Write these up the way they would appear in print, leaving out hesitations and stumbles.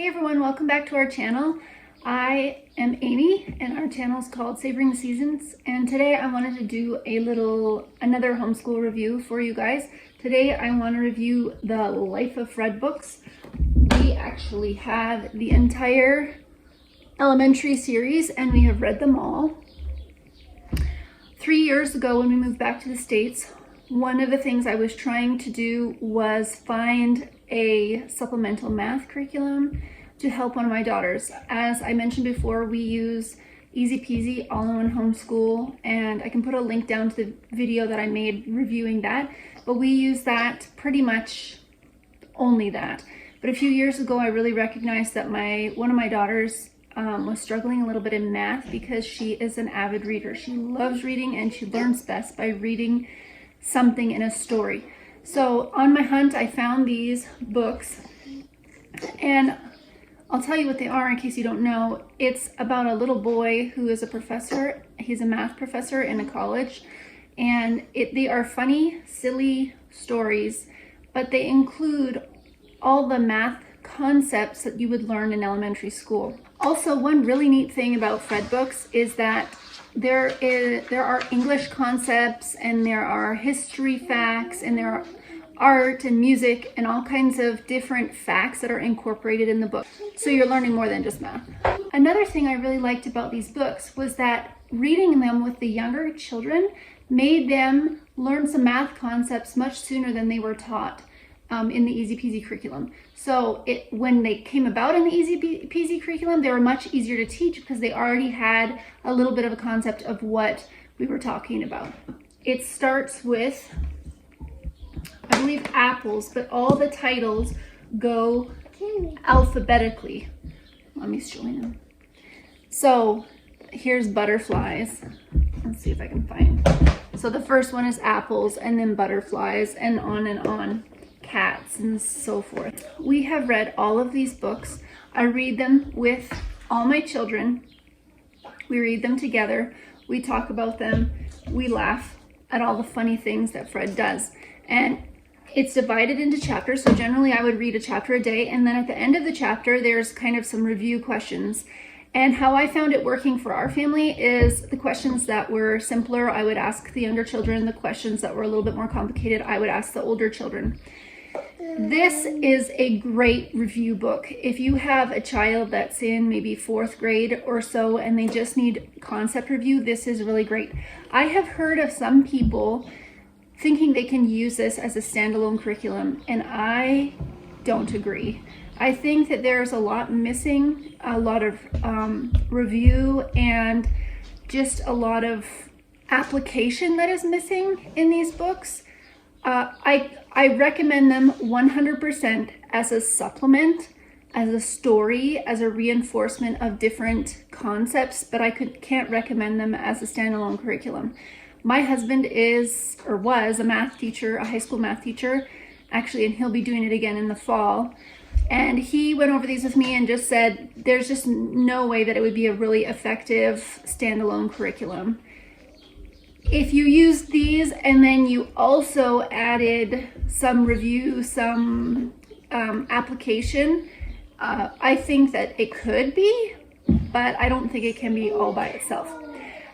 Hey everyone, welcome back to our channel. I am Amy and our channel is called Savoring the Seasons, and today I wanted to do another homeschool review for you guys. Today I want to review the Life of Fred books. We actually have the entire elementary series and we have read them all. 3 years ago when we moved back to the States, one of the things I was trying to do was find a supplemental math curriculum to help one of my daughters. As I mentioned before, we use Easy Peasy All-in-One Homeschool, and I can put a link down to the video that I made reviewing that, but we use that pretty much only that. But a few years ago, I really recognized that one of my daughters was struggling a little bit in math because she is an avid reader. She loves reading and she learns best by reading something in a story. So on my hunt, I found these books, and I'll tell you what they are in case you don't know. It's about a little boy who is a professor. He's a math professor in a college, and they are funny, silly stories, but they include all the math concepts that you would learn in elementary school. Also, one really neat thing about Fred books is that there are English concepts, and there are history facts, and there are art and music and all kinds of different facts that are incorporated in the book. So you're learning more than just math. Another thing I really liked about these books was that reading them with the younger children made them learn some math concepts much sooner than they were taught in the Easy Peasy curriculum. So when they came about in the Easy Peasy curriculum, they were much easier to teach because they already had a little bit of a concept of what we were talking about. It starts with, I believe, apples, but all the titles go alphabetically. Let me show you. So here's butterflies. Let's see if I can find. So the first one is apples, and then butterflies, and on. Cats and so forth. We have read all of these books. I read them with all my children. We read them together. We talk about them. We laugh at all the funny things that Fred does. And it's divided into chapters. So generally I would read a chapter a day, and then at the end of the chapter there's kind of some review questions. And how I found it working for our family is the questions that were simpler, I would ask the younger children. The questions that were a little bit more complicated, I would ask the older children. This is a great review book. If you have a child that's in maybe 4th grade or so and they just need concept review, this is really great. I have heard of some people thinking they can use this as a standalone curriculum, and I don't agree. I think that there's a lot missing, a lot of review and just a lot of application that is missing in these books. I recommend them 100% as a supplement, as a story, as a reinforcement of different concepts, but I can't recommend them as a standalone curriculum. My husband is, or was, a math teacher, a high school math teacher, actually, and he'll be doing it again in the fall. And he went over these with me and just said there's just no way that it would be a really effective standalone curriculum. If you use these and then you also added some review, some application, I think that it could be, but I don't think it can be all by itself.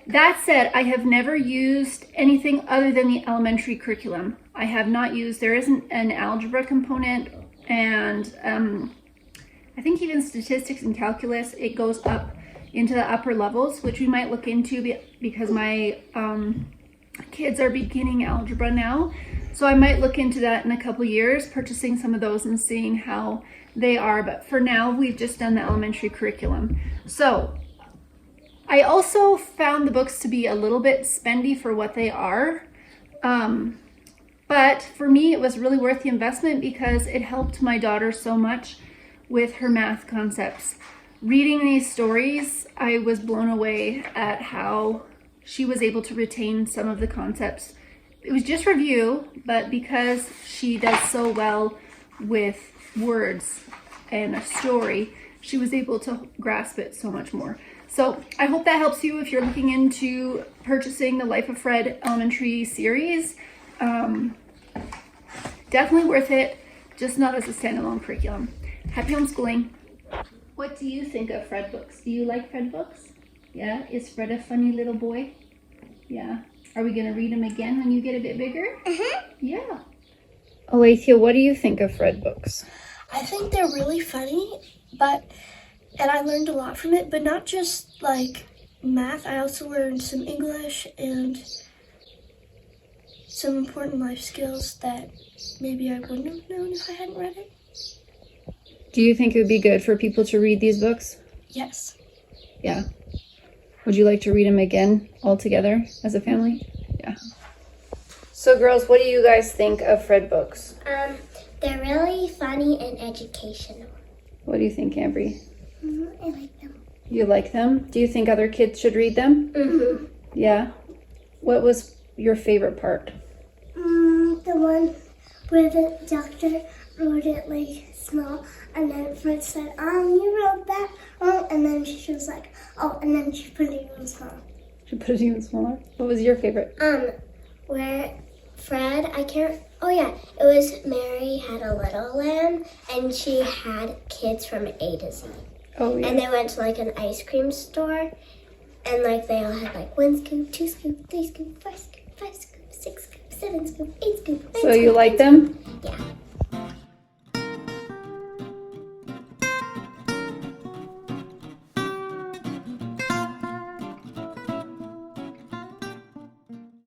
That said, I have never used anything other than the elementary curriculum. I have not used, there isn't an algebra component, and I think even statistics and calculus, it goes up into the upper levels, which we might look into because my kids are beginning algebra now. So I might look into that in a couple years, purchasing some of those and seeing how they are. But for now, we've just done the elementary curriculum. So I also found the books to be a little bit spendy for what they are. But for me, it was really worth the investment because it helped my daughter so much with her math concepts. Reading these stories, I was blown away at how she was able to retain some of the concepts. It was just review, but because she does so well with words and a story, she was able to grasp it so much more. So I hope that helps you if you're looking into purchasing the Life of Fred Elementary series. Definitely worth it, just not as a standalone curriculum. Happy homeschooling. What do you think of Fred books? Do you like Fred books? Yeah? Is Fred a funny little boy? Yeah. Are we going to read them again when you get a bit bigger? Yeah. Alethea, what do you think of Fred books? I think they're really funny, and I learned a lot from it, but not just like math. I also learned some English and some important life skills that maybe I wouldn't have known if I hadn't read it. Do you think it would be good for people to read these books? Yes. Yeah. Would you like to read them again all together as a family? Yeah. So girls, what do you guys think of Fred books? They're really funny and educational. What do you think, Ambry? I like them. You like them? Do you think other kids should read them? Yeah. What was your favorite part? The one where the doctor wrote it like small, and then Fred said, you wrote that wrong, and then she was like, oh, and then she put it even smaller. She put it even smaller. What was your favorite? Where Fred, it was Mary had a little lamb, and she had kids from A to Z. Oh, yeah. And they went to like an ice cream store, and like they all had like 1 scoop, 2 scoop, 3 scoop, 4 scoop, 5 scoop, 6 scoop, 7 scoop, 8 scoop, 9 So you scoop, like 10 them? scoop.